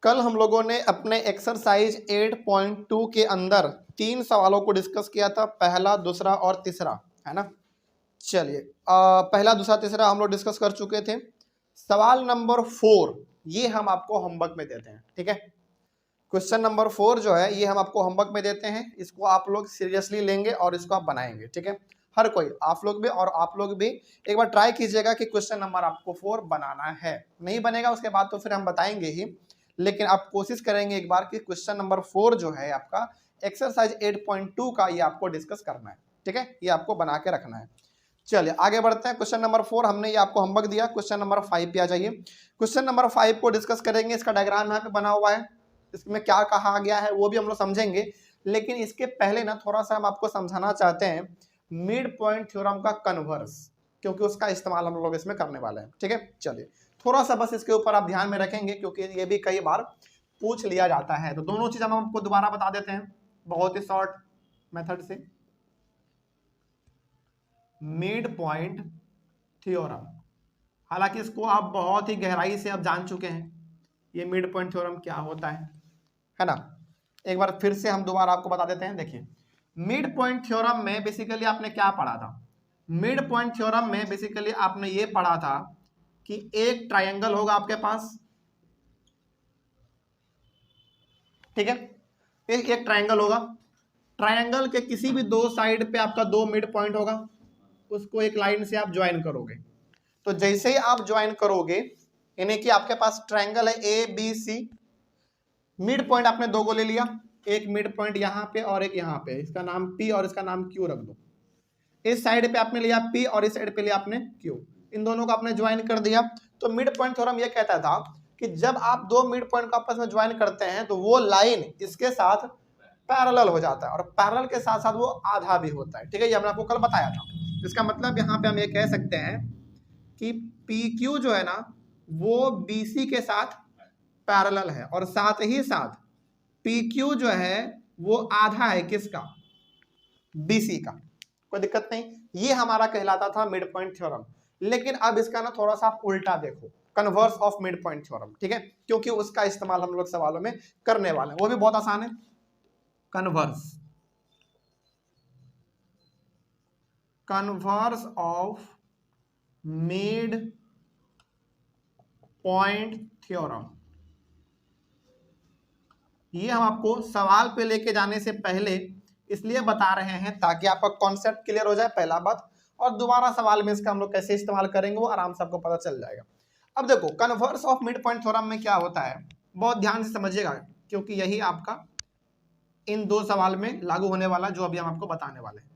कल हम लोगों ने अपने एक्सरसाइज 8.2 के अंदर 3 सवालों को डिस्कस किया था, पहला, दूसरा और तीसरा, है ना। चलिए, पहला, दूसरा, तीसरा हम लोग डिस्कस कर चुके थे। सवाल नंबर 4 ये हम आपको होमवर्क में देते हैं, ठीक है। क्वेश्चन नंबर 4 जो है ये हम आपको होमवर्क में देते हैं, इसको आप लोग सीरियसली लेंगे और इसको आप बनाएंगे, ठीक है। हर कोई, आप लोग भी और आप लोग भी एक बार ट्राई कीजिएगा कि क्वेश्चन नंबर आपको 4 बनाना है। नहीं बनेगा उसके बाद तो फिर हम बताएंगे ही, लेकिन आप कोशिश करेंगे एक बार कि क्वेश्चन नंबर 4 जो है आपका एक्सरसाइज 8.2 का, ये आपको डिस्कस करना है, ठीक है। ये आपको बना के रखना है। चलिए आगे बढ़ते हैं। क्वेश्चन नंबर 4 हमने ये आपको होमवर्क दिया। क्वेश्चन नंबर 5 पे आ जाइए। क्वेश्चन नंबर 5 को डिस्कस करेंगे। इसका डायग्राम यहाँ पे बना हुआ है, इसमें क्या कहा गया है वो भी हम लोग समझेंगे, लेकिन इसके पहले ना थोड़ा सा हम आपको समझाना चाहते हैं मिड पॉइंट थ्योरम का कन्वर्स, क्योंकि उसका इस्तेमाल हम लोग इसमें करने वाले हैं, ठीक है। चलिए थोड़ा सा बस इसके ऊपर आप ध्यान में रखेंगे, क्योंकि ये भी कई बार पूछ लिया जाता है। तो दोनों चीज हम आपको दोबारा बता देते हैं बहुत ही शॉर्ट मेथड से। मिड पॉइंट थ्योरम, हालांकि इसको आप बहुत ही गहराई से अब जान चुके हैं, ये मिड पॉइंट थ्योरम क्या होता है ना। एक बार फिर से हम दोबारा आपको बता देते हैं। देखिए, मिड पॉइंट थ्योरम में बेसिकली आपने क्या पढ़ा था? मिड पॉइंट थ्योरम में बेसिकली आपने ये पढ़ा था कि एक ट्रायंगल होगा आपके पास, ठीक है। एक ट्रायंगल होगा, ट्रायंगल के किसी भी दो साइड पे आपका दो मिड पॉइंट होगा, उसको एक लाइन से आप ज्वाइन करोगे। तो जैसे ही आप ज्वाइन करोगे, यानी कि आपके पास ट्रायंगल है A B C, midpoint आपने दो को ले लिया, एक मिड पॉइंट यहाँ पे और एक यहाँ पे, इसका नाम P और इसका नाम Q रख दो। इस साइड पे आपने लिया P और इस साइड पे लिया आपने Q, इन दोनों को आपने ज्वाइन कर दिया। तो मिड पॉइंट थ्योरम ये कहता था कि जब आप दो मिड पॉइंट को आपस में ज्वाइन करते हैं तो वो लाइन इसके साथ पैरेलल हो जाता है, और पैरेलल के साथ साथ वो आधा भी होता है, ठीक है। ये हमने आपको कल बताया था। इसका मतलब यहाँ पे हम ये कह सकते हैं कि PQ जो है ना वो BC के साथ पैरेलल है, और साथ ही साथ PQ जो है वो आधा है किसका? BC का। कोई दिक्कत नहीं, ये हमारा कहलाता था मिड पॉइंट थ्योरम। लेकिन अब इसका ना थोड़ा सा आप उल्टा देखो, converse of mid point theorem, ठीक है, क्योंकि उसका इस्तेमाल हम लोग सवालों में करने वाले हैं, वो भी बहुत आसान है। Converse of mid point theorem, ये हम आपको सवाल पे लेके जाने से पहले इसलिए बता रहे हैं ताकि आपका कॉन्सेप्ट क्लियर हो जाए, पहला बात, और दोबारा सवाल में इसका हम लोग कैसे इस्तेमाल करेंगे वो आराम से आपको पता चल जाएगा। अब देखो, converse of mid point theorem में क्या होता है, बहुत ध्यान से समझिएगा, क्योंकि यही आपका इन दो सवाल में लागू होने वाला जो अभी हम आपको बताने वाले हैं।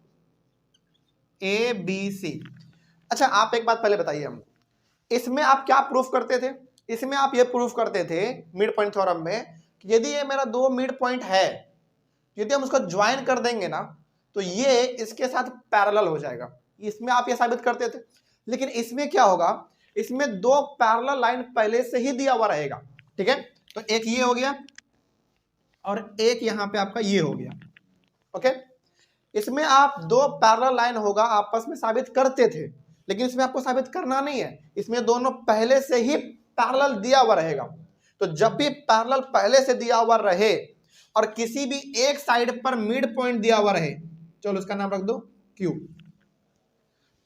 A B C. अच्छा, आप एक बात पहले बताइए, हम इसमें आप क्या प्रूफ करते थे? इसमें आप ये प्रूफ करते थे मिड पॉइंट थ्योरम में कि यदि ये मेरा दो मिड पॉइंट है, यदि हम उसको ज्वाइन कर देंगे ना तो ये इसके साथ पैरेलल हो जाएगा। इसमें आप ये साबित करते थे, लेकिन इसमें क्या होगा, इसमें दो पैरेलल लाइन पहले से ही दिया हुआ रहेगा, ठीक है। तो एक ये हो गया और एक यहां पे आपका ये हो गया, ओके। इसमें आप दो पैरेलल लाइन होगा आपस में साबित करते थे, लेकिन इसमें आपको साबित करना नहीं है, इसमें दोनों पहले से ही पैरेलल दिया हुआ रहेगा। तो जब भी पैरेलल पहले से दिया हुआ रहे और किसी भी एक साइड पर मिड पॉइंट दिया हुआ रहे, चलो इसका नाम रख दो Q,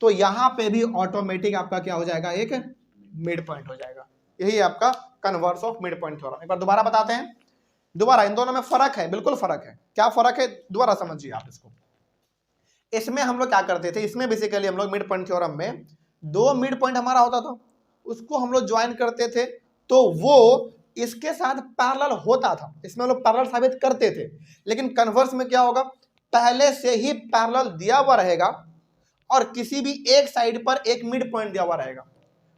तो यहां पे भी ऑटोमेटिक आपका क्या हो जाएगा, एक मिड पॉइंट हो जाएगा। यही आपका converse of mid point theorem. एक बार दोबारा बताते हैं, दोबारा, इन दोनों में फर्क है, बिल्कुल फर्क है। क्या फर्क है दोबारा समझिए आप इसको। इसमें हम लोग क्या करते थे, इसमें बेसिकली हम लोग मिड पॉइंट थ्योरम में दो मिड पॉइंट हमारा होता था, उसको हम लोग ज्वाइन करते थे तो वो इसके साथ पैरेलल होता था, इसमें हम लोग पैरेलल साबित करते थे। लेकिन कन्वर्स में क्या होगा, पहले से ही पैरेलल दिया हुआ रहेगा और किसी भी एक साइड पर एक मिड पॉइंट दिया हुआ रहेगा।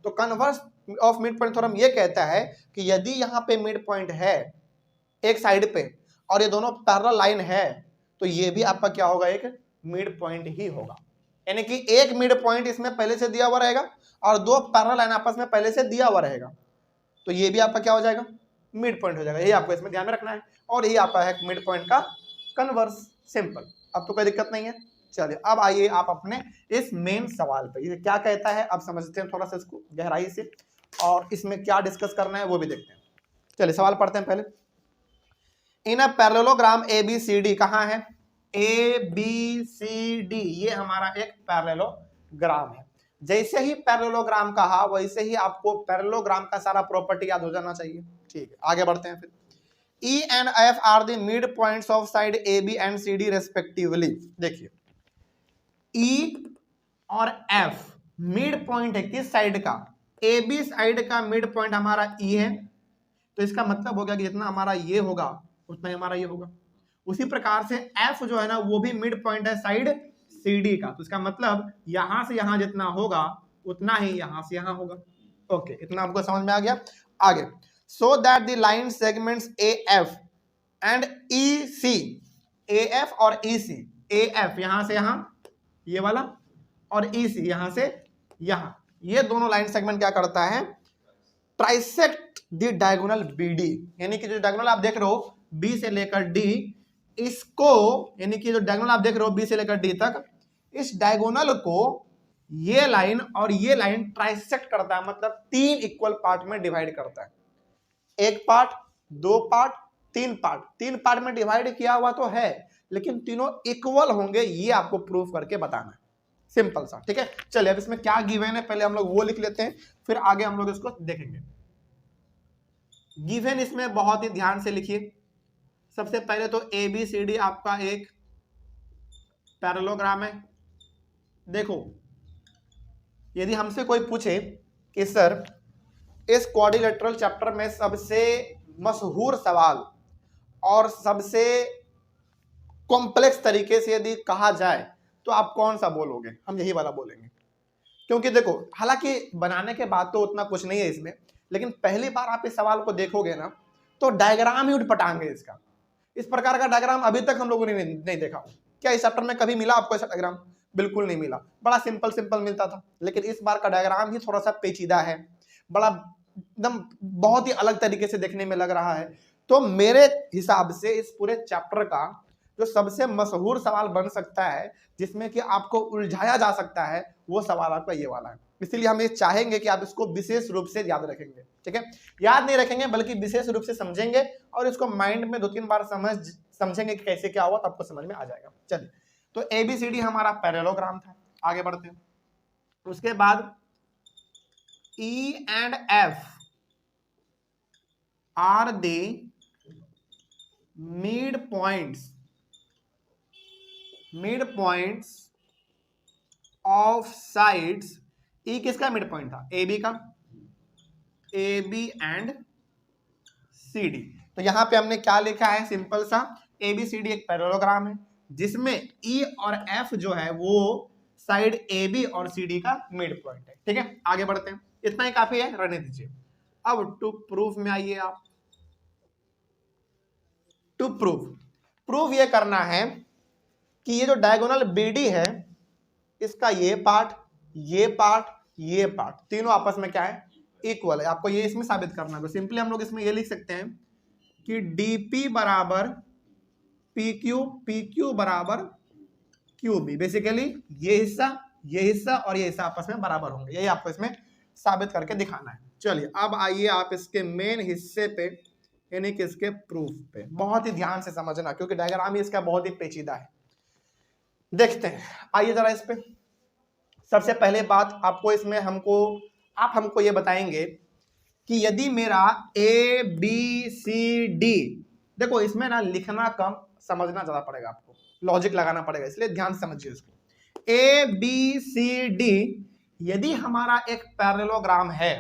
तो converse of mid point theorem ये कहता है कि यदि यहाँ पे मिड पॉइंट है एक साइड पे और ये दोनों पैरेलल लाइन है, तो ये भी आपका क्या होगा, एक मिड पॉइंट ही होगा। यानी कि एक मिड पॉइंट इसमें पहले से दिया हुआ रहेगा और दो पैरेलल लाइन आपस में पहले से दिया हुआ रहेगा, तो ये भी आपका क्या हो जाएगा, मिड पॉइंट हो जाएगा। यही आपको इसमें ध्यान में रखना है, और यही आपका है मिड पॉइंट का कन्वर्स। सिंपल, अब तो कोई दिक्कत नहीं है। चलिए अब आइए आप अपने इस मेन सवाल पे, ये क्या कहता है अब समझते हैं थोड़ा सा इसको गहराई से, और इसमें क्या डिस्कस करना है वो भी देखते हैं। चलिए सवाल पढ़ते हैं पहले। इन अ पैरेललोग्राम ABCD कहाँ है? ABCD ये हमारा एक पैरेललोग्राम है। जैसे ही पैरेललोग्राम कहा वैसे ही आपको पैरेललोग्राम का सारा प्रॉपर्टी याद हो जाना चाहिए। ठीक है, आगे बढ़ते हैं फिर। E and F are the mid points of side AB and CD respectively। देखिए E और F मिड पॉइंट है किस साइड का? AB साइड का मिड पॉइंट हमारा E है, तो इसका मतलब हो गया कि जितना हमारा ये होगा उतना ही हमारा ये होगा। उसी प्रकार से F जो है ना वो भी मिड पॉइंट है साइड CD का, तो इसका मतलब यहां से यहां जितना होगा उतना ही यहां से यहां होगा। ओके, इतना आपको समझ में आ गया। आगे, so that the line segments AF and EC, AF और EC, AF यहां से यहां ये वाला और EC यहां से यहां, ये दोनों लाइन सेगमेंट क्या करता है? ट्राइसेक्ट द डायगोनल BD, यानी कि जो डायगोनल आप देख रहे हो B से लेकर D, इसको यानी कि जो डायगोनल आप देख रहे हो B से लेकर D तक, इस डायगोनल को ये लाइन और ये लाइन ट्राइसेक्ट करता है, मतलब 3 इक्वल पार्ट में डिवाइड करता है। एक पार्ट, 2 पार्ट, 3 पार्ट, 3 पार्ट में डिवाइड किया हुआ तो है, लेकिन तीनों इक्वल होंगे, ये आपको प्रूफ करके बताना है। सिंपल सा, ठीक है। चलिए अब इसमें क्या गिवन है पहले हम लोग वो लिख लेते हैं, फिर आगे हम लोग इसको देखेंगे। गिवन इसमें बहुत ही ध्यान से लिखिए। सबसे पहले तो ABCD आपका एक पैरेललोग्राम है। देखो, यदि हमसे कोई पूछे कि सर इस क्वाड्रिलेटरल चैप्टर में सबसे मशहूर सवाल और सबसे कॉम्प्लेक्स तरीके से यदि कहा जाए तो आप कौन सा बोलोगे? हम यही वाला बोलेंगे, क्योंकि देखो हालांकि बनाने के बाद तो उतना कुछ नहीं है इसमें, लेकिन पहली बार आप इस सवाल को देखोगे ना तो डायग्राम ही उठपटांगे इसका। इस प्रकार का डायग्राम अभी तक हम लोगों ने नहीं देखा। क्या इस चैप्टर में कभी मिला आपको ऐसा डायग्राम? बिल्कुल नहीं मिला। बड़ा सिंपल सिंपल मिलता था, लेकिन इस बार का डायग्राम ही थोड़ा सा पेचीदा है, बड़ा एकदम बहुत ही अलग तरीके से देखने में लग रहा है। तो मेरे हिसाब से इस पूरे चैप्टर का जो सबसे मशहूर सवाल बन सकता है, जिसमें कि आपको उलझाया जा सकता है, वो सवाल आपका ये वाला है। इसलिए हम ये चाहेंगे कि आप इसको विशेष रूप से याद रखेंगे। ठीक है, याद नहीं रखेंगे बल्कि विशेष रूप से समझेंगे और इसको माइंड में 2-3 बार समझेंगे कि कैसे क्या हुआ, तो आपको समझ में आ जाएगा। चलिए, तो ABCD हमारा पैरेललोग्राम था। आगे बढ़ते हैं। उसके बाद E and F are the midpoints of sides। E किसका मिड पॉइंट था? AB का, AB एंड CD। तो यहां पे हमने क्या लिखा है? सिंपल सा, ABCD एक पैरेललोग्राम है जिसमें E और F जो है वो साइड AB और CD का मिड पॉइंट है। ठीक है, आगे बढ़ते हैं। इतना ही काफी है, रहने दीजिए। अब टू प्रूफ में आइए आप। टू प्रूफ ये करना है कि ये जो डायगोनल BD है, इसका ये पार्ट, ये पार्ट, ये पार्ट, तीनों आपस में क्या है? इक्वल है। आपको ये इसमें साबित करना है। तो सिंपली हम लोग इसमें ये लिख सकते हैं कि DP बराबर PQ, PQ बराबर QB। बेसिकली ये हिस्सा और ये हिस्सा आपस में बराबर होंगे। यही आपको इसमें साबित करके दिखाना है। चलिए अब आइए आप इसके मेन हिस्से पे, यानी कि इसके प्रूफ पे। बहुत ही ध्यान से समझना, क्योंकि डायग्राम ही इसका बहुत ही पेचीदा है। देखते हैं, आइए जरा इस पे। सबसे पहले बात आपको इसमें आप हमको ये बताएंगे कि यदि मेरा ABCD, देखो इसमें ना लिखना कम, समझना ज्यादा पड़ेगा, आपको लॉजिक लगाना पड़ेगा, इसलिए ध्यान से समझिए इसको। ABCD यदि हमारा एक पैरेललोग्राम है,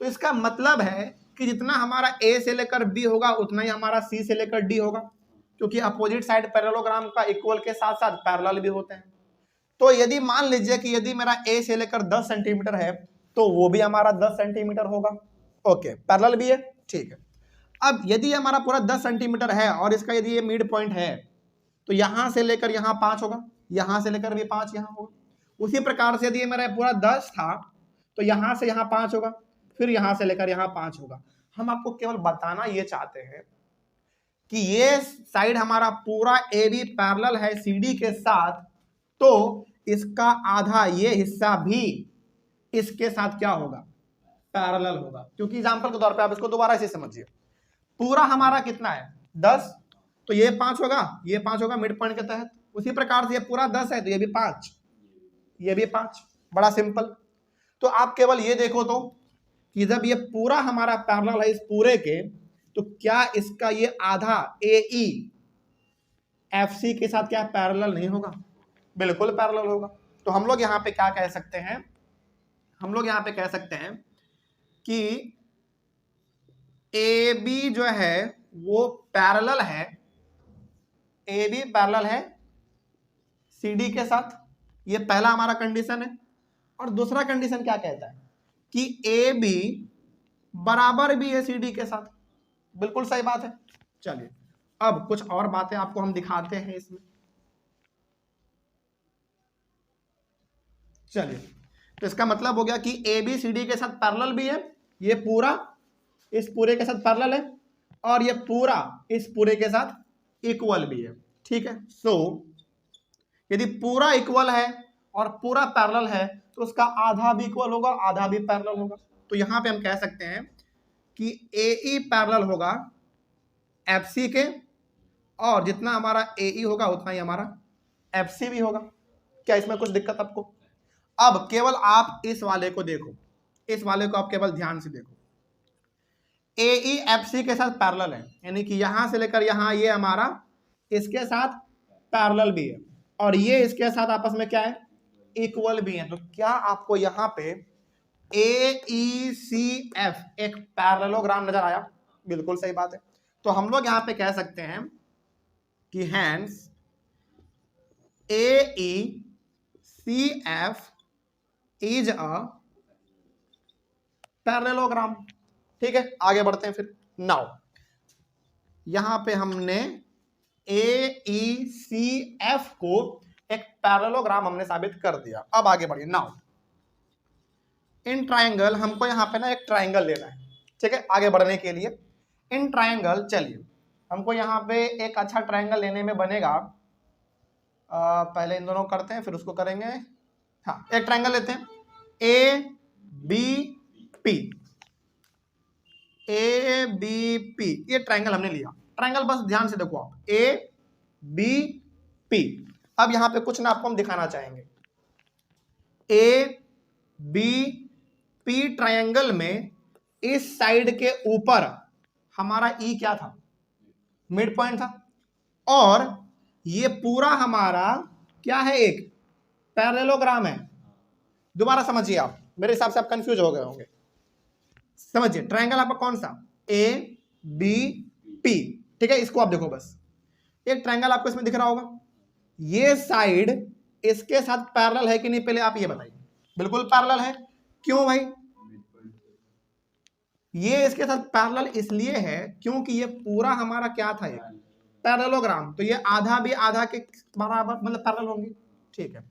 तो इसका मतलब है कि जितना हमारा A से लेकर B होगा उतना ही हमारा C से लेकर D होगा, क्योंकि अपोजिट साइड पैरेललोग्राम का इक्वल के साथ साथ पैरेलल भी होते हैं। तो यदि मान लीजिए कि यदि मेरा A से लेकर 10 सेंटीमीटर है, तो वो भी हमारा 10 सेंटीमीटर होगा। ओके, पैरेलल भी है, ठीक है। अब यदि हमारा पूरा 10 सेंटीमीटर है और इसका यदि ये मिड पॉइंट है, तो यहां से लेकर यहां 5 होगा, यहां से लेकर भी 5 यहां होगा। उसी प्रकार से यदि मेरा पूरा 10 था, तो यहां से यहां 5 होगा, फिर यहां से लेकर यहां 5 होगा। हम आपको केवल बताना ये चाहते हैं कि ये साइड हमारा पूरा AB पैरेलल है CD के साथ, तो इसका आधा ये हिस्सा भी इसके साथ क्या होगा? पैरेलल होगा। क्योंकि एग्जांपल के तौर पे आप इसको दोबारा से समझिए। पूरा हमारा कितना है 10, तो ये 5 होगा, ये 5 होगा मिड पॉइंट के तहत। उसी प्रकार से ये पूरा 10 है तो ये भी 5, ये भी 5। बड़ा सिंपल। तो आप केवल ये देखो तो कि जब ये पूरा हमारा पैरेलल है इस पूरे के, तो क्या इसका ये आधा AE FC के साथ क्या पैरेलल नहीं होगा? बिल्कुल पैरेलल होगा। तो हम लोग यहाँ पे क्या कह सकते हैं, हम लोग यहाँ पे कह सकते हैं कि AB जो है वो पैरेलल है, AB पैरेलल है CD के साथ। ये पहला हमारा कंडीशन है। और दूसरा कंडीशन क्या कहता है कि AB बराबर भी है CD के साथ। बिल्कुल सही बात है। चलिए अब कुछ और बातें आपको हम दिखाते हैं इसमें। चलिए, तो इसका मतलब हो गया कि AB CD के साथ पैरेलल भी है, ये पूरा इस पूरे के साथ पैरेलल है, और ये पूरा इस पूरे के साथ इक्वल भी है। ठीक है। सो यदि पूरा इक्वल है और पूरा पैरेलल है तो उसका आधा भी इक्वल होगा, आधा भी पैरेलल होगा। तो यहां पे हम कह सकते हैं कि AE पैरेलल होगा FC के, और जितना हमारा AE होगा उतना ही हमारा FC भी होगा। क्या इसमें कुछ दिक्कत आपको? अब केवल आप इस वाले को देखो, इस वाले को आप केवल ध्यान से देखो। AE FC के साथ पैरेलल है, यानी कि यहां से लेकर यहां ये हमारा इसके साथ पैरेलल भी है, और ये इसके साथ आपस में क्या है, इक्वल भी है। तो क्या आपको यहां पे AECF एक पैरेललोग्राम नजर आया? बिल्कुल सही बात है। तो हम लोग यहां पे कह सकते हैं कि hence AECF is a parallelogram. ठीक है, आगे बढ़ते हैं फिर। नाउ यहां पे हमने AECF को एक पैरेललोग्राम हमने साबित कर दिया। अब आगे बढ़िए। नाउ इन ट्रायंगल, हमको यहाँ पे ना एक ट्रायंगल लेना है। ठीक है, आगे बढ़ने के लिए इन ट्रायंगल, चलिए हमको यहाँ पे एक अच्छा ट्रायंगल लेने में बनेगा। पहले इन दोनों करते हैं फिर उसको करेंगे। हाँ, एक ट्रायंगल लेते हैं ABP। ABP ये ट्रायंगल हमने लिया। ट्रायंगल बस ध्यान से देखो आप, ABP। अब यहाँ पे कुछ ना आपको हम दिखाना चाहेंगे। ABP ट्रायंगल में इस साइड के ऊपर हमारा E क्या था, मिड पॉइंट था, और ये पूरा हमारा क्या है, एक पैरेललोग्राम है। दोबारा समझिए आप, मेरे हिसाब से आप कंफ्यूज हो गए होंगे। समझिए, ट्रायंगल आपका कौन सा, ABP। ठीक है, इसको आप देखो बस, एक ट्रायंगल आपको इसमें दिख रहा होगा। ये साइड इसके साथ पैरेलल है कि नहीं, पहले आप ये बताइए। बिल्कुल पैरेलल है। क्यों भाई? ये इसके साथ पैरेलल इसलिए है क्योंकि ये पूरा हमारा क्या था, एक पैरेललोग्राम। तो ये आधा भी आधा के बराबर मतलब पैरेलल होंगे। ठीक है,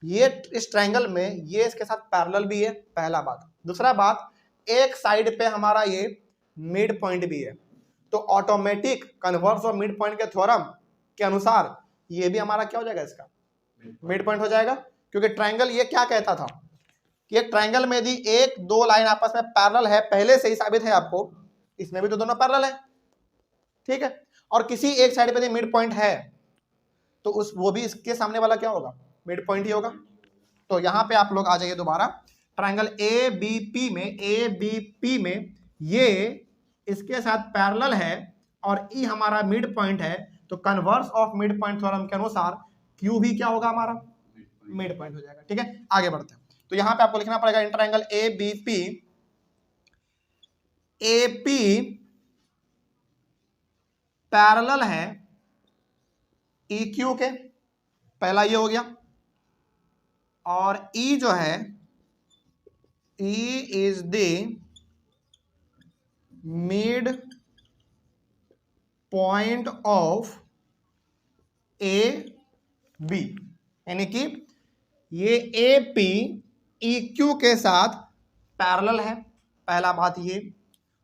ये इस ट्रायंगल में ये इसके साथ पैरेलल भी है, पहला बात। दूसरा बात, एक साइड पे हमारा ये मिड पॉइंट भी है। तो automatic converse of mid point के थ्योरम के अनुसार ये भी हमारा क्या हो जाएगा, इसका मिड पॉइंट हो जाएगा। क्योंकि ट्रायंगल ये क्या कहता था कि एक ट्रायंगल में यदि एक दो लाइन आपस में पैरेलल है, पहले से ही साबित है आपको, इसमें भी तो दोनों पैरेलल है। ठीक है, और किसी एक साइड पे मिड पॉइंट है तो उस वो भी इसके सामने वाला क्या होगा, मिड पॉइंट ही होगा। तो यहां पे आप लोग आ जाइए दोबारा। ट्रायंगल ABP में ये इसके साथ पैरेलल है और E हमारा मिड पॉइंट है। तो converse of mid point theorem के अनुसार Q भी क्या होगा, हमारा मिड पॉइंट हो जाएगा। ठीक है, आगे बढ़ते हैं। तो यहां पे आपको लिखना पड़ेगा in triangle ABP, AP parallel है EQ के, पहला ये हो गया। और E जो है, E is the mid point of AB, यानी कि ये AP EQ के साथ पैरेलल है, पहला बात ये।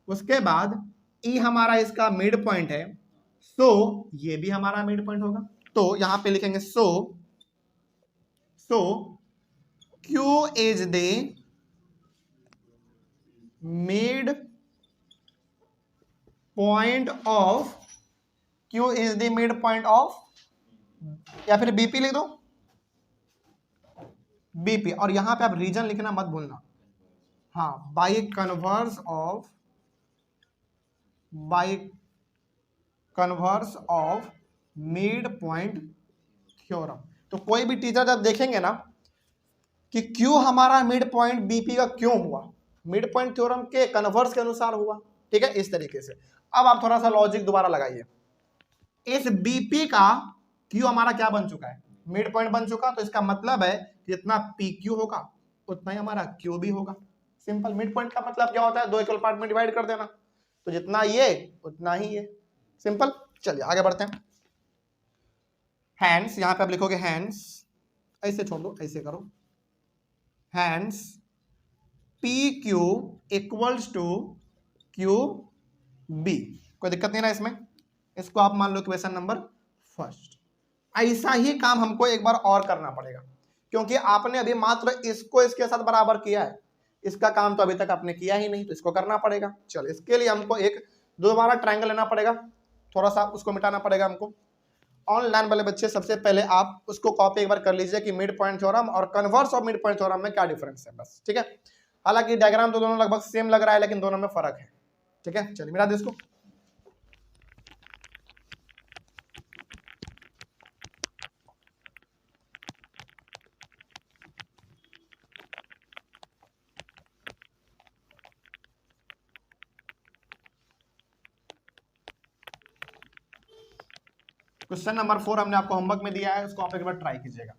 उसके बाद E हमारा इसका मिड पॉइंट है, सो ये भी हमारा मिड पॉइंट होगा। तो यहां पे लिखेंगे सो Q is the mid point of Q is the mid point of, या फिर बीपी लिख दो, बीपी, और यहां पे आप रीजन लिखना मत भूलना। हाँ, by converse of mid point theorem. तो कोई भी टीचर जब देखेंगे ना कि क्यों हमारा मिड पॉइंट बीपी का क्यों हुआ, मिड पॉइंट थ्योरम के कन्वर्स के अनुसार हुआ, ठीक है, इस तरीके से। अब आप थोड़ा सा लॉजिक दोबारा लगाइए, इस बीपी का क्यू हमारा क्या बन चुका है, मिड पॉइंट बन चुका, तो इसका मतलब है जितना पी क्यू होगा उतना ही हमारा क्यू भी होगा। सिंपल, मिड पॉइंट का मतलब क्या होता है, दो इक्वल पार्ट में डिवाइड कर देना, तो जितना ये उतना ही ये, सिंपल। चलिए आगे बढ़ते हैं। हैंड्स, यहां पे आप लिखोगे हैंड्स, ऐसे छोड़ दो, ऐसे करो, hence P Q equals to Q B, कोई दिक्कत नहीं ना इसमें, इसको आप मान लो इक्वेशन नंबर फर्स्ट। ऐसा ही काम हमको एक बार और करना पड़ेगा, क्योंकि आपने अभी मात्र इसको इसके साथ बराबर किया है, इसका काम तो अभी तक आपने किया ही नहीं, तो इसको करना पड़ेगा। चलो, इसके लिए हमको एक दोबारा ट्रायंगल लेना पड़ेगा, थोड़ा सा उसको मिटाना पड़ेगा हमको। ऑनलाइन वाले बच्चे सबसे पहले आप उसको कॉपी एक बार कर लीजिए कि मिड पॉइंट थ्योरम और converse of mid point theorem में क्या डिफरेंस है, बस, ठीक है। हालांकि डायग्राम तो दोनों लगभग सेम लग रहा है, लेकिन दोनों में फर्क है, ठीक है। चलिए मिटा दे इसको। क्वेश्चन नंबर 4 हमने आपको होमवर्क में दिया है, उसको आप एक बार ट्राई कीजिएगा।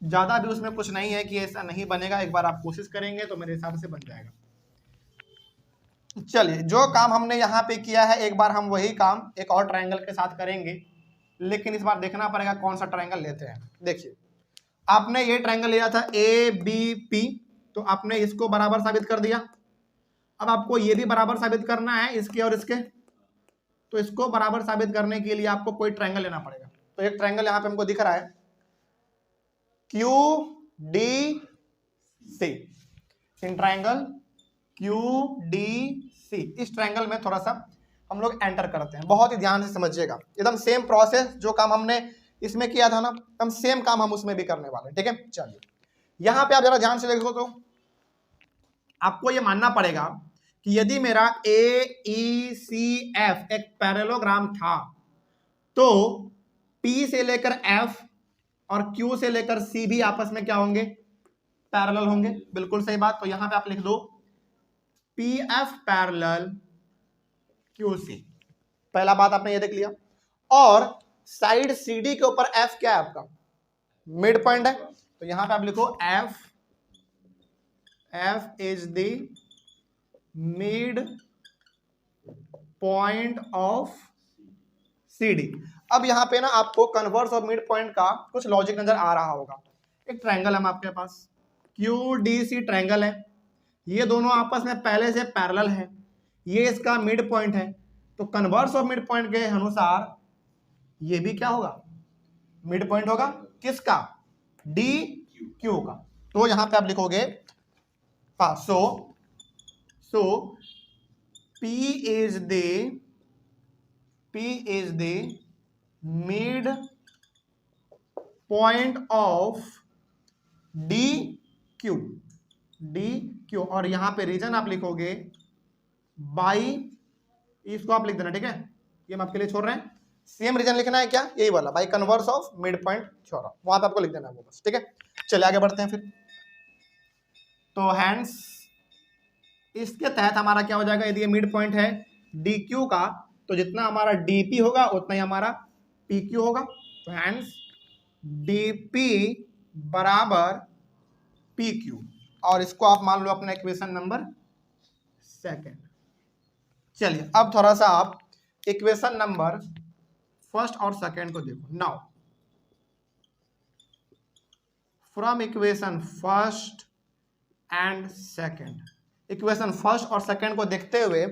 ज्यादा भी उसमें कुछ नहीं है कि ऐसा नहीं बनेगा, एक बार आप कोशिश करेंगे तो मेरे हिसाब से बन जाएगा। चलिए, जो काम हमने यहाँ पे किया है एक बार हम वही काम एक और ट्रायंगल के साथ करेंगे, लेकिन इस बार देखना पड़ेगा कौन सा ट्रायंगल लेते हैं। देखिए, आपने ये ट्रायंगल लिया था ए बी पी, तो आपने इसको बराबर साबित कर दिया। अब आपको ये भी बराबर साबित करना है, इसके और इसके, तो इसको बराबर साबित करने के लिए आपको कोई ट्रायंगल लेना पड़ेगा। तो एक ट्रायंगल यहाँ पे हमको दिख रहा है Q D C, in triangle Q D C, इस ट्रायंगल में थोड़ा सा हम लोग एंटर करते हैं, बहुत ही ध्यान से समझिएगा, एकदम सेम प्रोसेस जो काम हमने इसमें किया था ना, एकदम सेम काम हम उसमें भी करने वाले हैं, ठीक है। चलिए, यहां पे आप जरा ध्यान से देखो, तो आपको यह मानना पड़ेगा कि यदि मेरा ए ई सी एफ एक पैरेललोग्राम था, तो पी से लेकर एफ और क्यू से लेकर सी भी आपस में क्या होंगे, पैरेलल होंगे, बिल्कुल सही बात। तो यहां पे आप लिख दो P F parallel Q C, पहला बात आपने ये देख लिया। और साइड सी डी के ऊपर एफ क्या है आपका, मिड पॉइंट है, तो यहां पे आप लिखो F is the mid point of C D. अब यहां पे ना आपको कन्वर्स ऑफ मिड पॉइंट का कुछ लॉजिक नजर आ रहा होगा। एक ट्रायंगल है आपके पास, क्यू डी सी ट्रायंगल है, ये दोनों आपस में पहले से पैरेलल है, ये इसका मिड पॉइंट है, तो कन्वर्स ऑफ मिड पॉइंट के अनुसार ये भी क्या होगा, मिड पॉइंट होगा, किसका, डी क्यू का। तो यहां पे आप लिखोगे हाँ, सो P is the mid point of DQ, और यहां पे रीजन आप लिखोगे बाई, इसको आप लिख देना, ठीक है, ये हम आपके लिए छोड़ रहे हैं, सेम रीजन लिखना है क्या, यही वाला, by converse of mid point theorem, वहां पे आपको लिख देना है वो बस, ठीक है। चलिए आगे बढ़ते हैं फिर। तो हैंड्स, इसके तहत हमारा क्या हो जाएगा, यदि ये मिड पॉइंट है डी क्यू का, तो जितना हमारा डीपी होगा उतना ही हमारा पी क्यू होगा। तो हैंड्स डीपी बराबर पी क्यू, और इसको आप मान लो अपना इक्वेशन नंबर सेकंड। चलिए, अब थोड़ा सा आप इक्वेशन नंबर फर्स्ट और सेकंड को देखो। Now from equation first and second, equation first और सेकंड को देखते हुए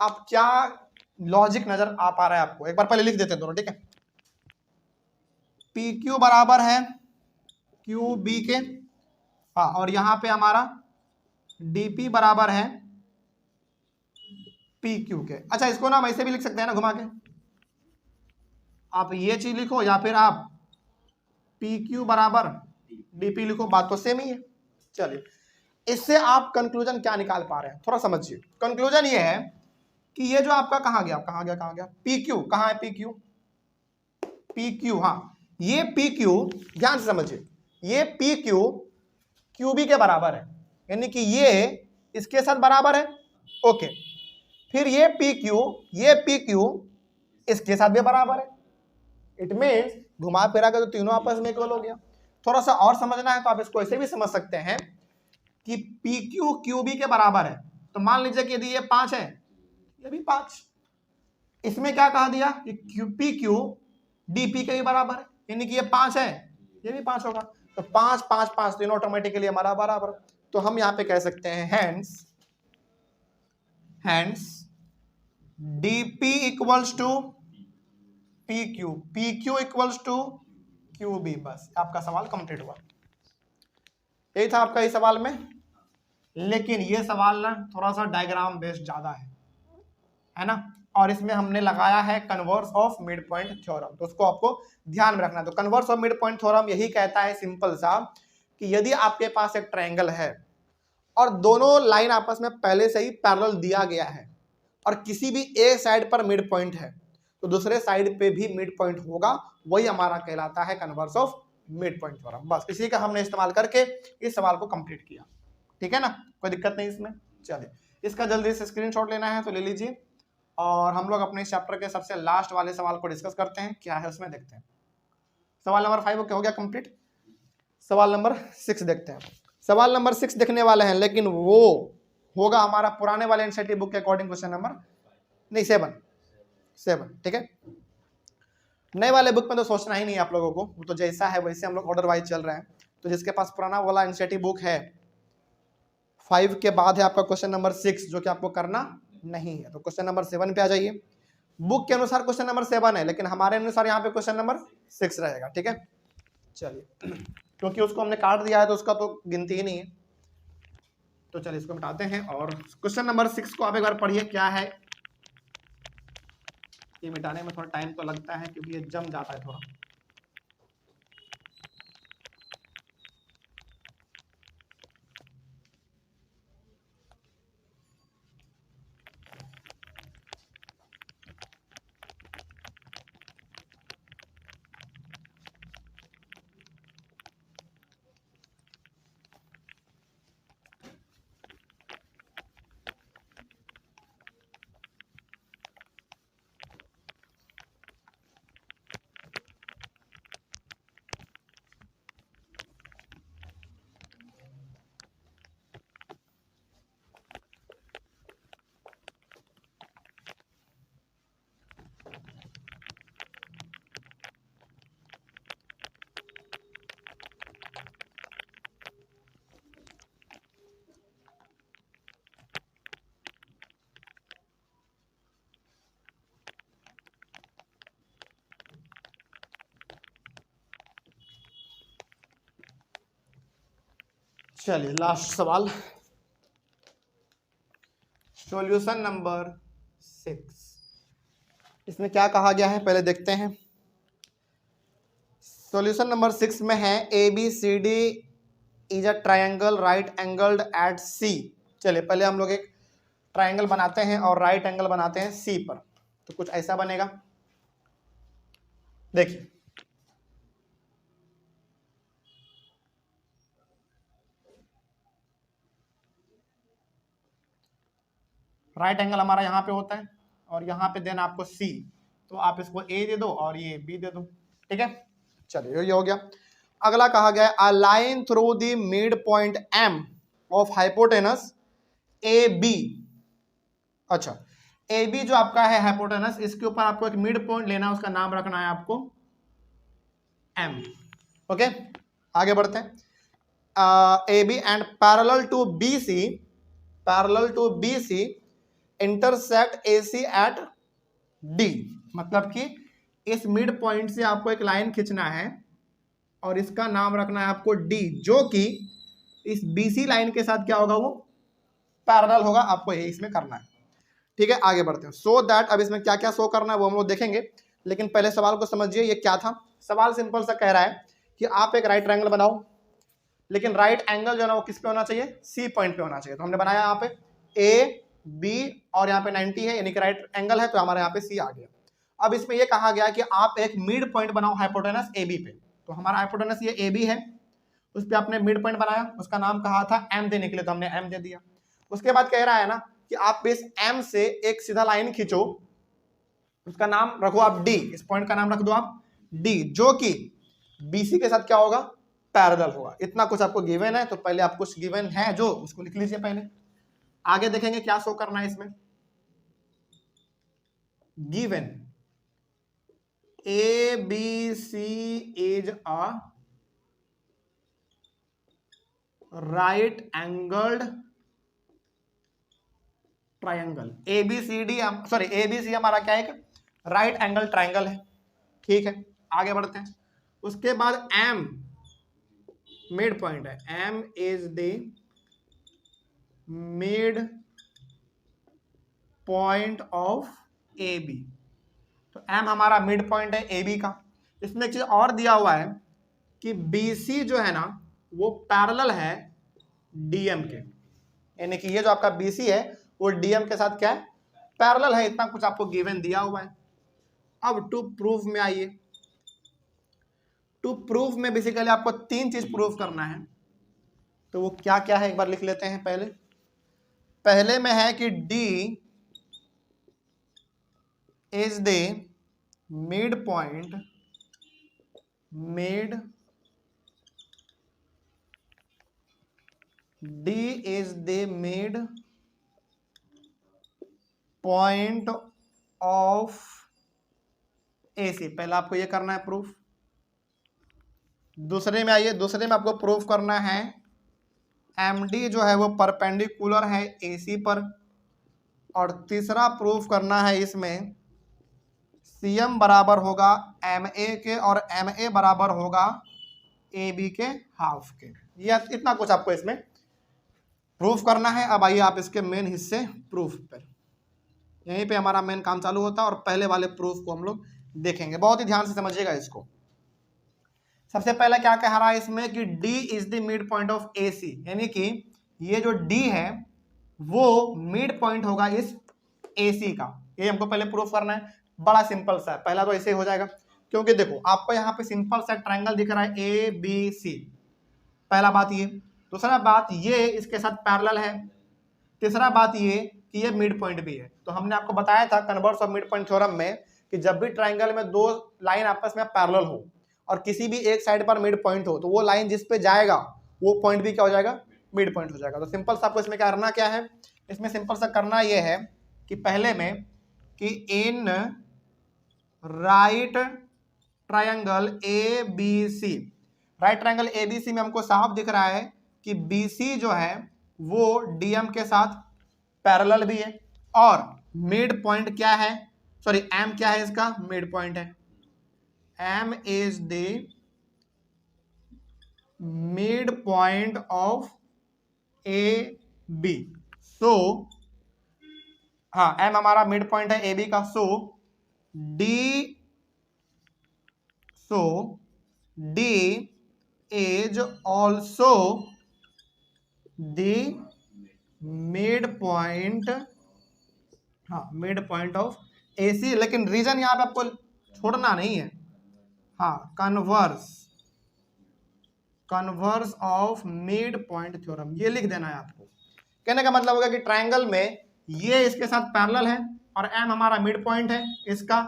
आप क्या लॉजिक नजर आ पा रहा है आपको, एक बार पहले लिख देते हैं दोनों, ठीक है। पी क्यू बराबर है क्यू बी के, हाँ, और यहां पे हमारा डीपी बराबर है पी क्यू के। अच्छा, इसको ना हम ऐसे भी लिख सकते हैं ना घुमा के, आप ये चीज लिखो या फिर आप पी क्यू बराबर डीपी लिखो, बात तो सेम ही है। चलिए, इससे आप कंक्लूजन क्या निकाल पा रहे हैं थोड़ा समझिए। कंक्लूजन ये है कि ये जो आपका कहां गया पी क्यू, कहां है पी क्यू, पी क्यू, हाँ ये पी क्यू, ध्यान से समझिए, ये पी क्यू क्यूबी के बराबर है, यानी कि ये इसके साथ बराबर है। ओके, फिर ये पी क्यू इसके साथ भी बराबर है। इट मीन्स घुमा फिरा कर तो तीनों आपस में इक्वल हो गया। थोड़ा सा और समझना है तो आप इसको ऐसे भी समझ सकते हैं कि पी क्यू क्यूबी के बराबर है, तो मान लीजिए कि यदि ये 5 है, ये भी 5, इसमें क्या कहा दिया कि पी क्यू डीपी के भी बराबर है, यानी कि ये 5 है, ये भी 5 होगा, तो 5 5 5 तीनों ऑटोमेटिकली हमारा बराबर। तो हम यहां पे कह सकते हैं hence DP equals to P Q equals to Q B. बस आपका सवाल कंप्लीट हुआ। यही था आपका इस सवाल में, लेकिन ये सवाल ना थोड़ा सा डायग्राम बेस्ड ज्यादा है ना, और इसमें हमने लगाया है converse of mid point theorem, तो उसको आपको ध्यान में रखना है। तो converse of mid point theorem यही कहता है सिंपल सा कि यदि आपके पास एक ट्रायंगल है और दोनों लाइन आपस में पहले से ही पैरेलल दिया गया है और किसी भी ए साइड पर मिड पॉइंट है, तो दूसरे साइड पे भी मिड पॉइंट होगा, वही हमारा कहलाता है converse of mid point theorem. बस इसी का हमने इस्तेमाल करके इस सवाल को कंप्लीट किया। ठीक है ना, कोई दिक्कत नहीं इसमें। चलिए, इसका जल्दी से स्क्रीनशॉट लेना है तो ले लीजिए, और हम लोग अपने चैप्टर के सबसे लास्ट वाले सवाल को डिस्कस करते हैं, क्या है उसमें देखते हैं। सवाल नंबर 5 हो गया कंप्लीट। सवाल नंबर 6 देखते हैं। सवाल नंबर 6 देखने वाले हैं, लेकिन वो होगा हमारा पुराने वाले एनसीईआरटी बुक के अकॉर्डिंग क्वेश्चन नंबर नहीं 7। ठीक है, नए वाले बुक में तो सोचना ही नहीं है आप लोगों को, वो तो जैसा है वैसे हम लोग ऑर्डर वाइज चल रहे हैं। तो जिसके पास पुराना वाला एनसीईआरटी बुक है 5 के बाद है आपका क्वेश्चन नंबर 6, जो कि आपको करना नहीं है, तो क्वेश्चन नंबर 7 पे आ जाइए। बुक के अनुसार क्वेश्चन नंबर 7 है, लेकिन हमारे अनुसार यहाँ पे क्वेश्चन नंबर 6 रहेगा। ठीक है, चलिए, क्योंकि उसको हमने काट दिया है तो उसका तो गिनती ही नहीं है, तो चलिए इसको मिटाते हैं और क्वेश्चन नंबर 6 को आप एक बार पढ़िए क्या है। ये मिटाने में थोड़ा टाइम तो लगता है क्योंकि ये जम जाता है थोड़ा। चलिए, लास्ट सवाल, सॉल्यूशन नंबर 6। इसमें क्या कहा गया है पहले देखते हैं। सॉल्यूशन नंबर 6 में है ABCD is a triangle right angled at C। चलिए, पहले हम लोग एक ट्रायंगल बनाते हैं और राइट एंगल बनाते हैं C पर, तो कुछ ऐसा बनेगा। देखिए, राइट एंगल हमारा यहाँ पे होता है और यहाँ पे देना आपको C, तो आप इसको A दे दो और ये B दे दो। ठीक है, चलिए ये हो गया। अगला कहा गया a line through the mid point M of hypotenuse AB। अच्छा, AB जो आपका है हाइपोटेनस, इसके ऊपर आपको एक मिड पॉइंट लेना है, उसका नाम रखना है आपको M। ओके, आगे बढ़ते हैं। AB and parallel to BC intersect AC at D। मतलब कि इस मिड पॉइंट से आपको एक लाइन खींचना है और इसका नाम रखना है आपको D, जो कि इस BC लाइन के साथ क्या होगा, वो पैरेलल होगा। आपको यही इसमें करना है। ठीक है, आगे बढ़ते हैं। सो दैट, अब इसमें क्या क्या शो करना है वो हम लोग देखेंगे, लेकिन पहले सवाल को समझिए ये क्या था। सवाल सिंपल सा कह रहा है कि आप एक राइट ट्रायंगल बनाओ, लेकिन राइट एंगल जो है ना वो किस पे होना चाहिए, सी पॉइंट पे होना चाहिए। तो हमने बनाया यहाँ पे ए बी और यहाँ पे 90 है, यानी कि राइट एंगल है, तो हमारे यहाँ पे सी आ गया। अब इसमें ये कहा गया कि आप एक मिड पॉइंट बनाओ हाइपोटेनस ए बी पे। तो हमारा हाइपोटेनस ये ए बी है, उस पर आपने मिड पॉइंट बनाया, उसका नाम कहा था एम देने के लिए, तो हमने एम दे दिया। उसके बाद कह रहा है ना कि आप इस एम से एक सीधा लाइन खींचो, उसका नाम रखो आप डी, इस पॉइंट का नाम रख दो आप डी, जो कि बीसी के साथ क्या होगा, पैरेलल होगा। इतना कुछ आपको गिवन है, तो पहले आप कुछ गिवन है जो उसको लिख लीजिए पहले, आगे देखेंगे क्या शो करना है इसमें। Given A B C is a right angled triangle. ABCD, sorry ABC हमारा क्या है, एक राइट एंगल ट्रायंगल है। ठीक है, आगे बढ़ते हैं। उसके बाद एम मिड पॉइंट है, M is the mid point of A B. तो एम हमारा मिड पॉइंट है ए बी का। इसमें एक चीज और दिया हुआ है कि बी सी जो है ना वो पैरेलल है डीएम के, यानी कि ये जो आपका बी सी है वो डीएम के साथ क्या है, पैरेलल है। इतना कुछ आपको गिवन दिया हुआ है। अब टू प्रूफ में आइए। टू प्रूफ में बेसिकली आपको तीन चीज प्रूफ करना है, तो वो क्या क्या है एक बार लिख लेते हैं। पहले में है कि D is the mid point, D is the mid point of AC. पहला आपको ये करना है प्रूफ। दूसरे में आइए, दूसरे में आपको प्रूफ करना है एमडी जो है वो परपेंडिकुलर है एसी पर। और तीसरा प्रूफ करना है इसमें सीएम बराबर होगा एमए के और एमए बराबर होगा एबी के हाफ के। ये इतना कुछ आपको इसमें प्रूफ करना है। अब आइए आप इसके मेन हिस्से प्रूफ पर, यहीं पे हमारा मेन काम चालू होता है और पहले वाले प्रूफ को हम लोग देखेंगे। बहुत ही ध्यान से समझिएगा इसको। सबसे पहले क्या कह रहा है इसमें कि D is the mid point of AC, यानी कि ये जो D है वो मिड पॉइंट होगा इस AC का। ये हमको पहले प्रूफ करना है। बड़ा सिंपल सा है, पहला तो ऐसे ही हो जाएगा, क्योंकि देखो आपको यहाँ पे सिंपल सा ट्रायंगल दिख रहा है ABC। पहला बात ये। दूसरा बात ये इसके साथ पैरेलल है। तीसरा बात ये कि ये मिड पॉइंट भी है। तो हमने आपको बताया था converse of mid point theorem में कि जब भी ट्रायंगल में दो लाइन आपस में पैरेलल हो और किसी भी एक साइड पर मिड पॉइंट हो, तो वो लाइन जिस पे जाएगा वो पॉइंट भी क्या हो जाएगा, मिड पॉइंट हो जाएगा। तो सिंपल सा आपको इसमें करना क्या है, इसमें सिंपल सा करना ये है कि पहले में कि in right triangle A B C, right triangle A B C में हमको साफ दिख रहा है कि बी सी जो है वो डीएम के साथ पैरेलल भी है और मिड पॉइंट क्या है, सॉरी एम क्या है, इसका मिड पॉइंट है। M is the midpoint of AB. So, हाँ M हमारा मिड पॉइंट है AB का। D is also the midpoint, हाँ मिड पॉइंट ऑफ AC। लेकिन रीजन यहाँ पे आपको छोड़ना नहीं है, हाँ converse of mid point theorem, ये लिख देना है आपको। कहने का मतलब होगा कि ट्रायंगल में ये इसके साथ पैरेलल है और एम हमारा मिड पॉइंट है इसका,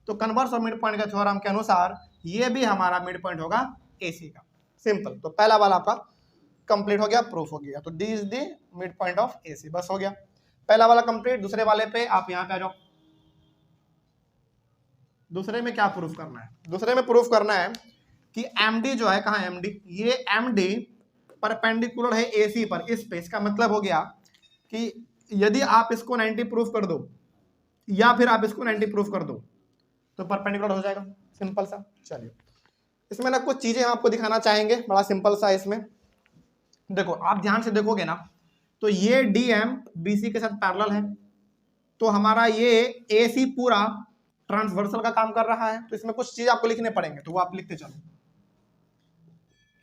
तो कन्वर्स ऑफ मिड पॉइंट का थ्योरम के अनुसार ये भी हमारा मिड पॉइंट होगा एसी का। सिंपल। तो पहला वाला आपका कंप्लीट हो गया, प्रूफ हो गया। तो D is the mid point of AC, बस हो गया पहला वाला कंप्लीट। दूसरे वाले पे आप यहाँ पे आ जाओ। दूसरे में क्या प्रूफ करना है, दूसरे में प्रूफ करना है कि MD जो है, कहाँ MD, ये MD परपेंडिकुलर है AC पर, इस पे। इसका मतलब हो गया कि यदि आप इसको 90 प्रूफ कर दो या फिर आप इसको 90 प्रूफ कर दो तो परपेंडिकुलर हो जाएगा। सिंपल सा। चलिए इसमें ना कुछ चीजें हम आपको दिखाना चाहेंगे, बड़ा सिंपल सा। इसमें देखो आप ध्यान से देखोगे ना तो ये DM BC के साथ पैरेलल है, तो हमारा ये AC पूरा ट्रांसवर्सल का काम कर रहा है, तो इसमें कुछ चीज आपको लिखने पड़ेंगे, तो वो आप लिखते चलो।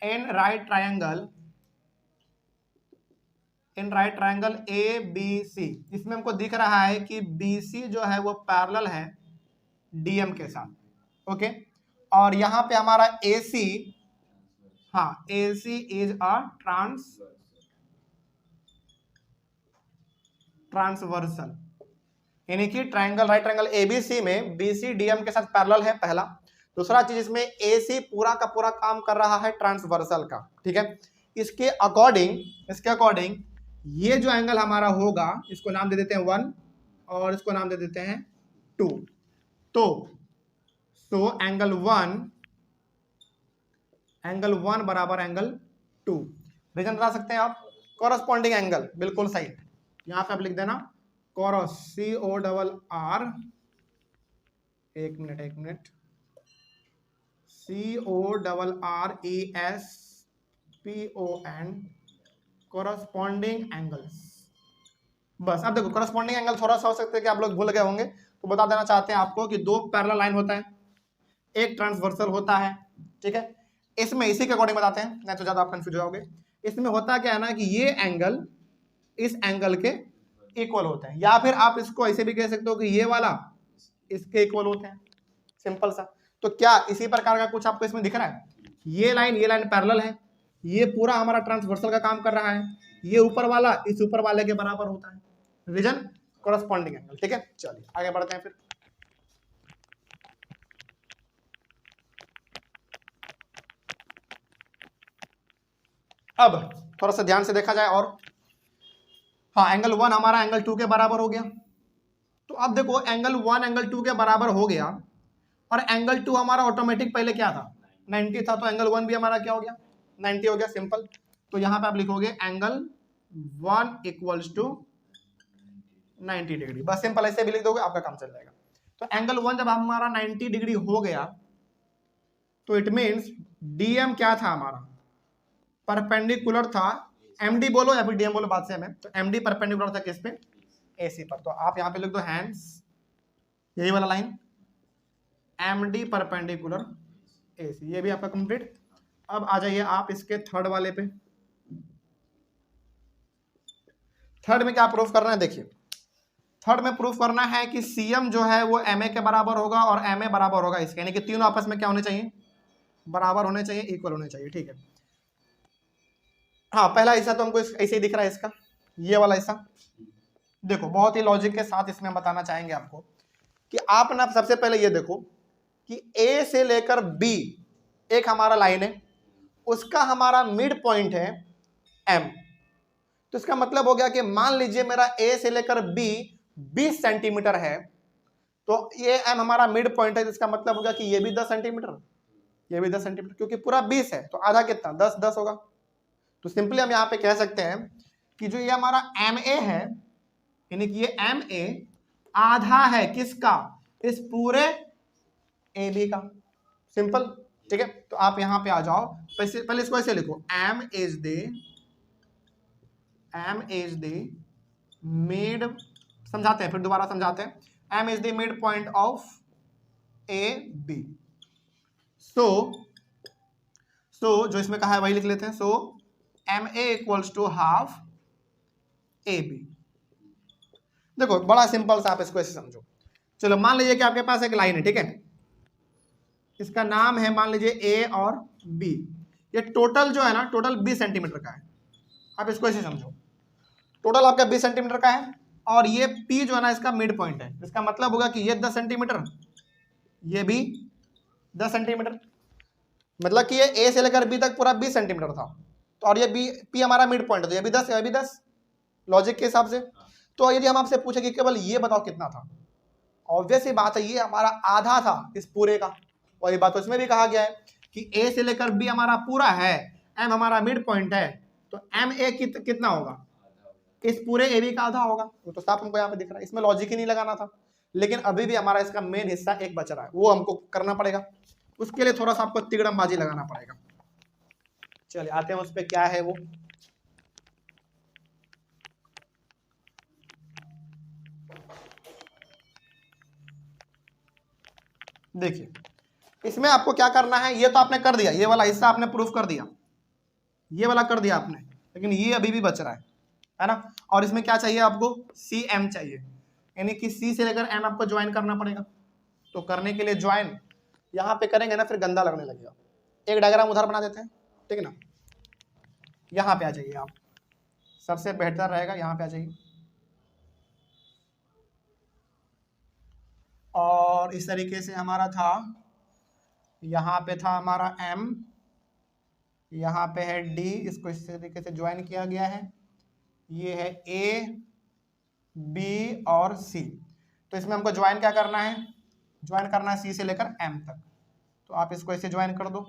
इन राइट ट्रायंगल ABC, इसमें हमको दिख रहा है कि BC जो है वो पैरेलल है DM के साथ, ओके। और यहाँ पे हमारा AC, हाँ AC इज अ ट्रांसवर्सल, यानी कि ट्रायंगल राइट ट्रायंगल ABC में BC DM के साथ पैरेलल है, पहला। दूसरा चीज, इसमें AC पूरा का पूरा काम कर रहा है ट्रांसवर्सल का, ठीक है। इसके अकॉर्डिंग ये जो एंगल हमारा होगा, इसको नाम दे देते हैं 1 और इसको नाम दे देते हैं 2। तो एंगल 1 बराबर एंगल 2। रीजन बता सकते हैं आप? कॉरस्पॉन्डिंग एंगल, बिल्कुल सही। यहां पे आप लिख देना कॉरस, CORR, एक मिनट, CORRESPON, कॉरस्पॉन्डिंग एंगल्स। बस अब देखो, कॉरस्पॉन्डिंग एंगल थोड़ा सा हो सकता है कि आप लोग भूल गए होंगे, तो बता देना चाहते हैं आपको कि दो पैरेलल लाइन होता है, एक ट्रांसवर्सल होता है, ठीक है। इसमें इसी के अकॉर्डिंग बताते हैं, नहीं तो ज्यादा आप कंफ्यूज हो जाओगे। इसमें होता क्या है ना कि ये एंगल इस एंगल के इक्वल होते हैं, या फिर आप इसको ऐसे भी कह सकते हो कि ये वाला इसके इक्वल होते हैं, सिंपल सा। तो क्या इसी प्रकार का कुछ आपको इसमें दिख रहा है? ये लाइन पैरेलल है, ये पूरा हमारा ट्रांसवर्सल का काम कर रहा है, ये ऊपर वाला इस ऊपर वाले के बराबर होता है, रीजन कॉरस्पॉन्डिंग एंगल, ठीक है। चलिए आगे बढ़ते हैं फिर। अब थोड़ा सा ध्यान से देखा जाए और, हाँ एंगल 1 हमारा एंगल 2 के बराबर हो गया। तो अब देखो एंगल 1 एंगल 2 के बराबर हो गया, और एंगल 2 हमारा ऑटोमेटिक पहले क्या था? 90 था, तो एंगल 1 भी हमारा क्या हो गया? 90 हो गया, सिंपल। तो यहां पे आप लिखोगे एंगल 1 इक्वल्स टू 90 डिग्री, बस सिंपल ऐसे भी लिख दोगे, आपका काम चल जाएगा। तो एंगल 1 जब हमारा 90 डिग्री हो गया, तो इट मीन्स DM क्या था हमारा? परपेंडिकुलर था। MD बोलो या फिर DM बोलो, बात से हमें, तो MD परपेंडिकुलर था किस पे? AC पर। तो आप यहाँ पे लिख दो हैंड्स, यही वाला लाइन, MD परपेंडिकुलर AC, ये भी आपका कंप्लीट। अब आ जाइए आप इसके थर्ड वाले पे। थर्ड में क्या प्रूफ करना है? देखिए, थर्ड में प्रूफ करना है कि CM जो है वो MA के बराबर होगा और MA बराबर होगा इसके, यानी कि तीनों आपस में क्या होने चाहिए? बराबर होने चाहिए, इक्वल होने चाहिए, ठीक है। हाँ पहला हिस्सा तो हमको ऐसे ही दिख रहा है इसका, ये वाला हिस्सा। देखो बहुत ही लॉजिक के साथ इसमें हम बताना चाहेंगे आपको कि आप ना सबसे पहले ये देखो कि A से लेकर B एक हमारा लाइन है, उसका हमारा मिड पॉइंट है M। तो इसका मतलब हो गया कि मान लीजिए मेरा A से लेकर B 20 सेंटीमीटर है, तो ये M हमारा मिड पॉइंट है, जिसका मतलब होगा कि ये भी 10 सेंटीमीटर, ये भी 10 सेंटीमीटर, क्योंकि पूरा 20 है तो आधा कितना? 10 10 होगा। तो सिंपली हम यहाँ पे कह सकते हैं कि जो ये हमारा MA है, यानी कि ये MA आधा है किसका? इस पूरे AB का, सिंपल, ठीक है। तो आप यहाँ पे आ जाओ, पहले इसको ऐसे लिखो, M is the मिड, समझाते हैं फिर दोबारा समझाते हैं, M is the mid point of AB। So जो इसमें कहा है वही लिख लेते हैं। So MA equals to half AB। देखो बड़ा सिंपल सा, आप इसको ऐसे समझो। चलो मान लीजिए कि आपके पास एक लाइन है, ठीक है, इसका नाम है मान लीजिए A और B। ये टोटल जो है ना, टोटल 20 सेंटीमीटर का है। आप इसको ऐसे समझो, टोटल आपका 20 सेंटीमीटर का है, और ये P जो है ना इसका मिड पॉइंट है। इसका मतलब होगा कि ये 10 सेंटीमीटर, ये भी 10 सेंटीमीटर, मतलब कि ये A से लेकर B तक पूरा 20 सेंटीमीटर था, तो और ये P हमारा मिड पॉइंट है, तो ये भी 10, ये भी 10, लॉजिक के हिसाब से। तो यदि हम आपसे पूछे कि केवल ये बताओ कितना था, ऑब्वियस ही बात है ये हमारा आधा था इस पूरे का। वही बात इसमें भी कहा गया है कि A से लेकर B हमारा पूरा है, M हमारा मिड पॉइंट है, तो MA कितना होगा? इस पूरे AB का आधा होगा। तो साफ हमको यहाँ पे दिख रहा है, इसमें लॉजिक ही नहीं लगाना था। लेकिन अभी भी हमारा इसका मेन हिस्सा एक बच रहा है, वो हमको करना पड़ेगा। उसके लिए थोड़ा सा आपको तिगड़मबाजी लगाना पड़ेगा। चलिए आते हैं उस पर, क्या है वो। देखिए इसमें आपको क्या करना है, ये तो आपने कर दिया, ये वाला हिस्सा आपने प्रूफ कर दिया, ये वाला कर दिया आपने, लेकिन ये अभी भी बच रहा है ना। और इसमें क्या चाहिए आपको, सी एम चाहिए, यानी कि सी से लेकर एम आपको ज्वाइन करना पड़ेगा। तो करने के लिए ज्वाइन यहाँ पे करेंगे ना, फिर गंदा लगने लगेगा। एक डायग्राम उधर बना देते हैं, ठीक है ना। यहाँ पे आ जाइए आप, सबसे बेहतर रहेगा, यहाँ पे आ जाइए। और इस तरीके से हमारा था, यहाँ पे था हमारा M, यहाँ पे है D, इसको इस तरीके से ज्वाइन किया गया है। ये है A, B और C। तो इसमें हमको ज्वाइन क्या करना है, ज्वाइन करना है C से लेकर M तक। तो आप इसको ऐसे ज्वाइन कर दो,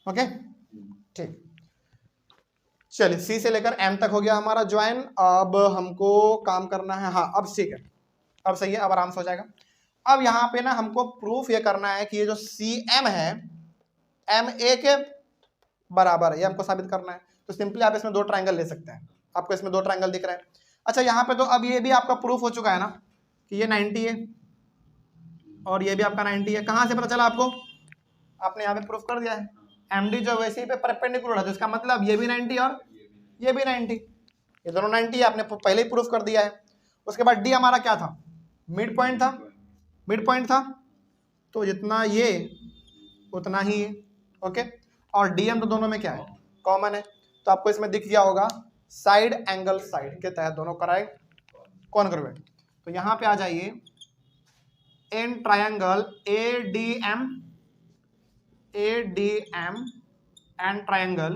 ओके ठीक। चलिए C से लेकर M तक हो गया हमारा ज्वाइन। अब हमको काम करना है, हाँ अब ठीक है, अब सही है, अब आराम से हो जाएगा। अब यहाँ पे ना हमको प्रूफ ये करना है कि ये जो CM है MA के बराबर है, ये हमको साबित करना है। तो सिंपली आप इसमें दो ट्रायंगल ले सकते हैं, आपको इसमें दो ट्रायंगल दिख रहे हैं। अच्छा यहाँ पे तो अब ये भी आपका प्रूफ हो चुका है ना कि ये 90 है और ये भी आपका 90 है। कहाँ से पता चला आपको, आपने यहाँ पे प्रूफ कर दिया है। MD जो वैसे ही पे परपेंडिकुलर है, तो इसका मतलब ये भी 90 और ये भी 90, ये दोनों 90 है, आपने पहले ही प्रूफ कर दिया है। उसके बाद D हमारा क्या था, मिड पॉइंट था, मिड पॉइंट था, तो जितना ये उतना ही है, ओके। और DM तो दोनों में क्या है, कॉमन है। तो आपको इसमें दिख गया होगा साइड एंगल साइड के तहत दोनों कराए कॉन्ग्रुएंट। तो यहाँ पे आ जाइए, in triangle ADM and triangle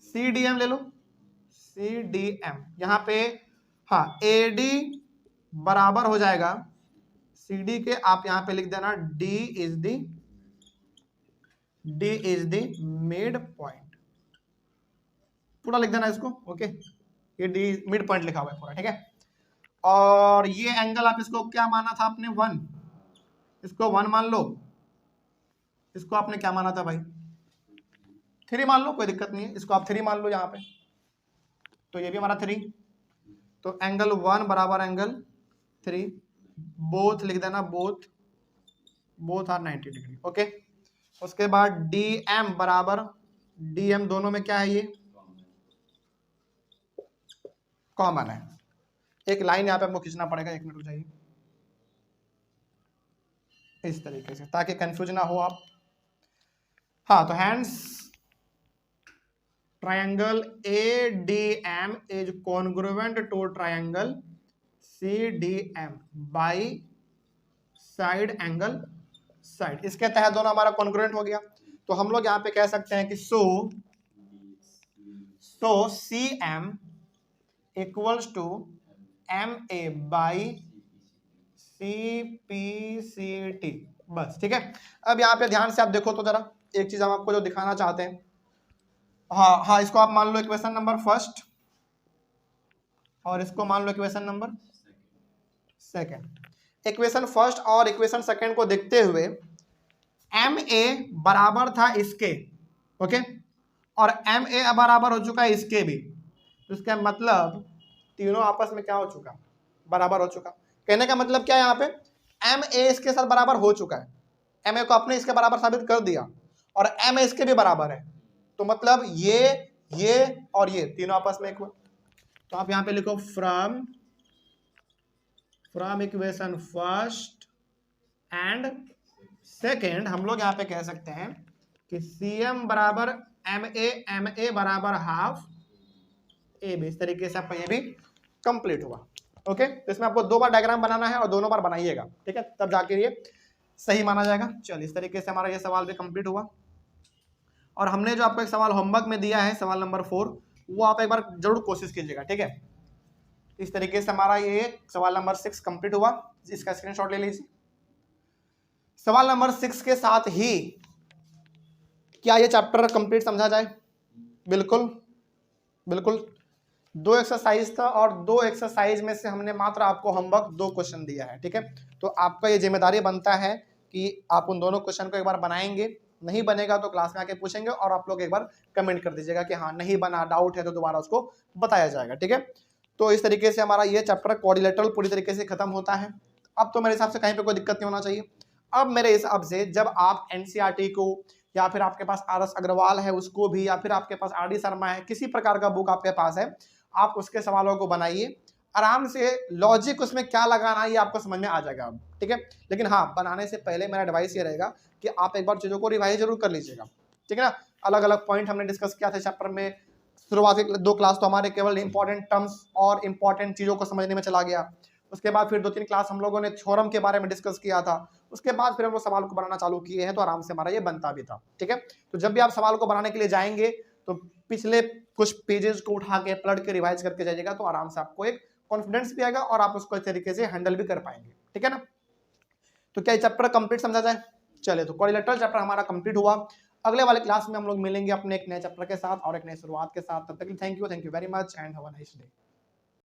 CDM ले लो, CDM। यहाँ पे हाँ AD बराबर हो जाएगा CD के, आप यहाँ पे लिख देना D is the mid point, पूरा लिख देना इसको, ओके। ये D मिड पॉइंट लिखा हुआ है पूरा, ठीक है। और ये एंगल आप इसको क्या माना था आपने, 1, इसको 1 मान लो, इसको आपने क्या माना था भाई, 3 मान लो, कोई दिक्कत नहीं है, इसको आप 3 मान लो यहाँ पे। तो ये भी हमारा 3, तो एंगल 1 बराबर एंगल 3, बोथ लिख देना, बोथ आर 90 डिग्री, ओके। उसके बाद DM बराबर, DM दोनों में क्या है, ये कॉमन है। एक लाइन यहाँ पे आपको खींचना पड़ेगा, 1 मिनट रुक जाइए, इस तरीके से, ताकि कंफ्यूज ना हो आप। हाँ तो hence triangle ADM is congruent to triangle CDM by side angle side, इसके तहत दोनों हमारा कॉन्ग्रुएंट हो गया। तो हम लोग यहाँ पे कह सकते हैं कि so CM equals to MA by CPCT, बस ठीक है। अब यहाँ पे ध्यान से आप देखो तो जरा, एक चीज हम आपको जो दिखाना चाहते हैं, हाँ इसको आप मान लो इक्वेशन नंबर फर्स्ट और इसको मान लो equation number second. Equation first और इक्वेशन सेकंड को देखते हुए MA बराबर था इसके, ओके, और MA बराबर हो चुका है इसके भी, तो इसका मतलब तीनों आपस में क्या हो चुका, बराबर हो चुका। कहने का मतलब क्या है, यहाँ पे MA इसके साथ बराबर हो चुका है, MA को आपने इसके बराबर साबित कर दिया और MA इसके भी बराबर है, तो मतलब ये और ये तीनों आपस में इक्वल। तो आप यहाँ पे लिखो from equation first and second, हम लोग यहाँ पे कह सकते हैं कि CM बराबर MA बराबर हाफ AB, इस तरीके से आपका ये भी कंप्लीट हुआ, ओके। तो इसमें आपको 2 बार डायग्राम बनाना है और दोनों बार बनाइएगा, ठीक है, तब जाके ये सही माना जाएगा। चलिए इस तरीके से हमारा ये सवाल भी कंप्लीट हुआ। और हमने जो आपको एक सवाल होमवर्क में दिया है, सवाल नंबर 4, वो आप एक बार जरूर कोशिश कीजिएगा, ठीक है। इस तरीके से हमारा ये सवाल नंबर 6 कंप्लीट हुआ, इसका स्क्रीनशॉट ले लीजिए। सवाल नंबर 6 के साथ ही क्या ये चैप्टर कंप्लीट समझा जाए, बिल्कुल बिल्कुल। 2 एक्सरसाइज था और 2 एक्सरसाइज में से हमने मात्र आपको होमवर्क 2 क्वेश्चन दिया है, ठीक है। तो आपका ये जिम्मेदारी बनता है कि आप उन दोनों क्वेश्चन को एक बार बनाएंगे, नहीं बनेगा तो क्लास में आके पूछेंगे और आप लोग एक बार कमेंट कर दीजिएगा कि हाँ नहीं बना, डाउट है तो दोबारा उसको बताया जाएगा, ठीक है। तो इस तरीके से हमारा ये चैप्टर क्वाड्रिलेटरल पूरी तरीके से खत्म होता है। अब तो मेरे हिसाब से कहीं पे कोई दिक्कत नहीं होना चाहिए। अब मेरे हिसाब से जब आप एनसीईआरटी को या फिर आपके पास आर.एस. अग्रवाल है उसको भी, या फिर आपके पास आर.डी. शर्मा है, किसी प्रकार का बुक आपके पास है, आप उसके सवालों को बनाइए आराम से। लॉजिक उसमें क्या लगाना है ये आपको समझ में आ जाएगा अब, ठीक है। लेकिन हाँ, बनाने से पहले मेरा एडवाइस ये रहेगा कि आप एक बार चीज़ों को रिवाइज जरूर कर लीजिएगा, ठीक है ना। अलग अलग पॉइंट हमने डिस्कस किया था चैप्टर में। शुरुआती 2 क्लास तो हमारे केवल इंपॉर्टेंट टर्म्स और इंपॉर्टेंट चीज़ों को समझने में चला गया। उसके बाद फिर 2-3 क्लास हम लोगों ने थ्योरम के बारे में डिस्कस किया था। उसके बाद फिर हम लोग सवाल को बनाना चालू किए हैं, तो आराम से हमारा ये बनता भी था, ठीक है। तो जब भी आप सवाल को बनाने के लिए जाएंगे तो पिछले कुछ पेजेस को उठा के पलट के रिवाइज करके जाइएगा, तो आराम से आपको एक कॉन्फिडेंस भी आएगा और आप उसको इस तरीके से हैंडल भी कर पाएंगे, ठीक है ना। तो क्या ये चैप्टर कंप्लीट समझा जाए? चले, तो क्वाड्रिलेटरल चैप्टर हमारा कंप्लीट हुआ। अगले वाले क्लास में हम लोग मिलेंगे अपने एक नए चैप्टर के साथ और एक नई शुरुआत के साथ। तब तक thank you very much and have a nice day.